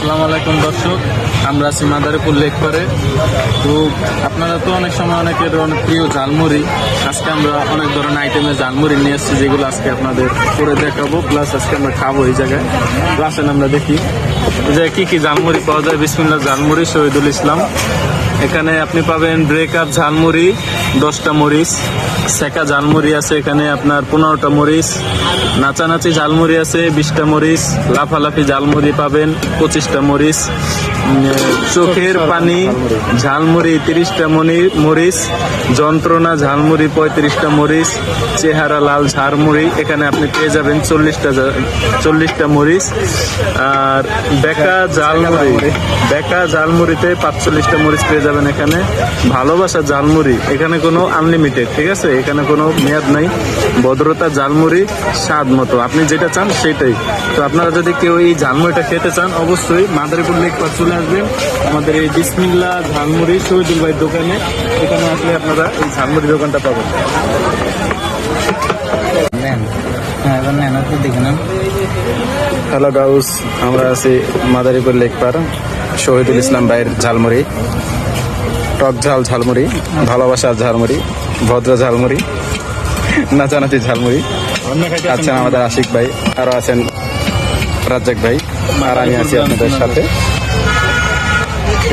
আসসালামু আলাইকুম দর্শক, আমরা আছি মাদারীপুর লেক পারে। তো আপনারা তো অনেক সময় অনেকের অনেক প্রিয় ঝালমুড়ি, আজকে আমরা অনেক ধরনের আইটেমের ঝালমুড়ি নিয়ে এসেছি, যেগুলো আজকে আপনাদের করে দেখাবো, প্লাস আজকে আমরা খাবো এই জায়গায়। তো আসেন আমরা দেখি যে কি কি ঝালমুড়ি পাওয়া যায়। বিসমিল্লাহ ঝালমুড়ি, শহীদুল ইসলাম। এখানে আপনি পাবেন ব্রেকআপ ঝালমুড়ি 10টা মরিচ, সেকা ঝালমুড়ি আছে এখানে আপনার 15টা মরিচ, নাচানাচি ঝালমুড়ি আছে 20টা মরিচ, লাফালাফি ঝালমুড়ি পাবেন 25টা মরিচ, চোখের পানি ঝালমুড়ি 30টা মরিচ, যন্ত্রণা ঝালমুড়ি 35টা মরিচ, চেহারা লাল ঝালমুড়ি এখানে আপনি পেয়ে যাবেন 40টা মরিচ। আর বেকা ঝালমুড়িতে 45টা মরিচ পেয়ে যাবেন এখানে। ভালোবাসা ঝালমুড়ি এখানে কোনো আনলিমিটেড, ঠিক আছে, এখানে কোনো মেয়াদ নাই। ভদ্রতা ঝালমুড়ি স্বাদ মতো, আপনি যেটা চান সেটাই। তো আপনারা যদি কেউ এই ঝালমুড়িটা খেতে চান, অবশ্যই মাদারীপুর লেক পার চলে আসবেন আমাদের এই বিসমিল্লাহ ঝালমুড়ি শহীদুল ভাইয়ের দোকানে। এখানে আসলে আপনারা এই ঝালমুড়ি দোকানটা পাবেন। হ্যালো গাউস, আমরা আছি মাদারীপুর লেক পার, শহীদুল ইসলাম ভাইয়ের ঝালমুড়ি, টক ঝাল ঝালমুড়ি, ভালোবাসার ঝালমুড়ি, ভদ্র ঝালমুড়ি, নাচানাচি ঝালমুড়ি। আছেন আমাদের আশিক ভাই, আরো আছেন রাজ্জাক ভাই, আর আমি আছি আপনাদের সাথে।